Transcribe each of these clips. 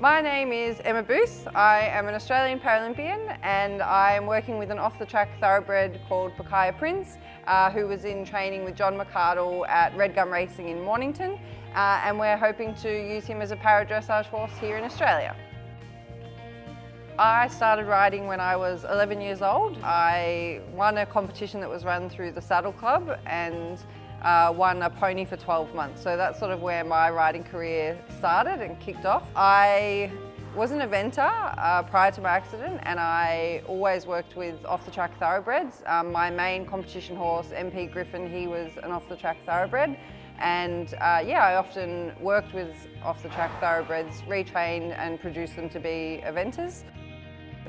My name is Emma Booth. I am an Australian Paralympian and I am working with an off-the-track thoroughbred called Pukaya Prince, who was in training with John McArdle at Red Gum Racing in Mornington, and we're hoping to use him as a para-dressage horse here in Australia. I started riding when I was 11 years old. I won a competition that was run through the Saddle Club and won a pony for 12 months. So that's sort of where my riding career started and kicked off. I was an eventer prior to my accident and I always worked with off-the-track thoroughbreds. My main competition horse, MP Griffin, he was an off-the-track thoroughbred. And I often worked with off-the-track thoroughbreds, retrained and produced them to be eventers.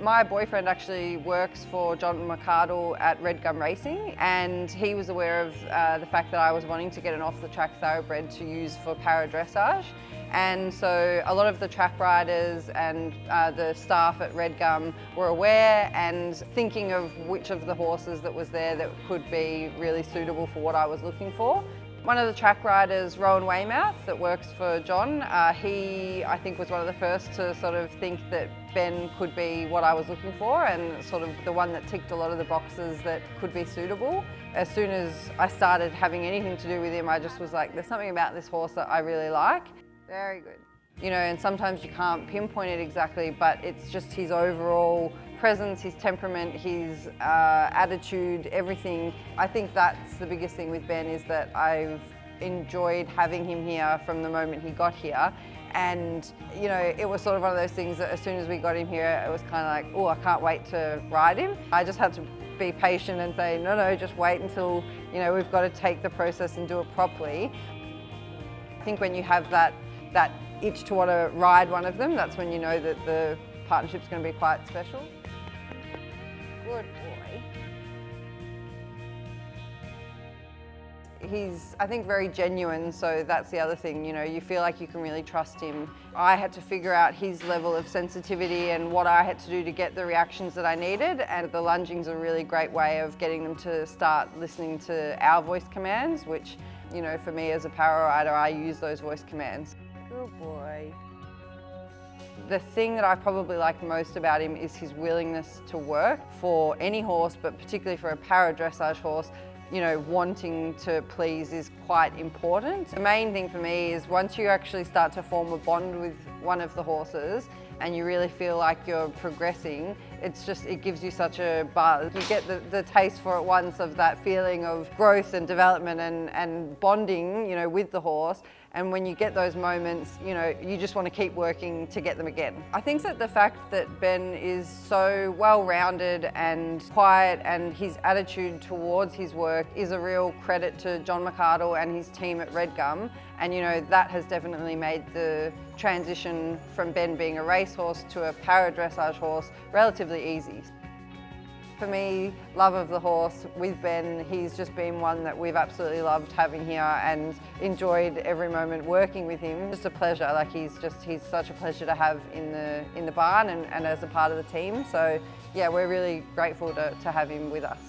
My boyfriend actually works for John McArdle at Red Gum Racing, and he was aware of the fact that I was wanting to get an off-the-track thoroughbred to use for para-dressage. And so a lot of the track riders and the staff at Red Gum were aware and thinking of which of the horses that was there that could be really suitable for what I was looking for. One of the track riders, Rowan Weymouth, that works for John, he, I think, was one of the first to sort of think that Ben could be what I was looking for and sort of the one that ticked a lot of the boxes that could be suitable. As soon as I started having anything to do with him, I just was like, there's something about this horse that I really like. Very good. You know, and sometimes you can't pinpoint it exactly, but it's just his overall presence, his temperament, his attitude, everything. I think that's the biggest thing with Ben, is that I've enjoyed having him here from the moment he got here. And, you know, it was sort of one of those things that as soon as we got him here, it was kind of like, oh, I can't wait to ride him. I just had to be patient and say, no, just wait until, you know, we've got to take the process and do it properly. I think when you have that itch to want to ride one of them, that's when you know that the partnership's going to be quite special. Good boy. He's, I think, very genuine, so that's the other thing, you know, you feel like you can really trust him. I had to figure out his level of sensitivity and what I had to do to get the reactions that I needed, and the lunging's a really great way of getting them to start listening to our voice commands, which, you know, for me as a para rider, I use those voice commands. Good boy. The thing that I probably like most about him is his willingness to work for any horse, but particularly for a para-dressage horse. You know, wanting to please is quite important. The main thing for me is once you actually start to form a bond with one of the horses and you really feel like you're progressing, it gives you such a buzz. You get the taste for it once of that feeling of growth and development and bonding, you know, with the horse. And when you get those moments, you know, you just want to keep working to get them again. I think that the fact that Ben is so well-rounded and quiet, and his attitude towards his work is a real credit to John McArdle and his team at Red Gum. And, you know, that has definitely made the transition from Ben being a racehorse to a para-dressage horse relatively easy. For me, love of the horse with Ben, he's just been one that we've absolutely loved having here and enjoyed every moment working with him. Just a pleasure, like he's such a pleasure to have in the barn and as a part of the team. So yeah, we're really grateful to have him with us.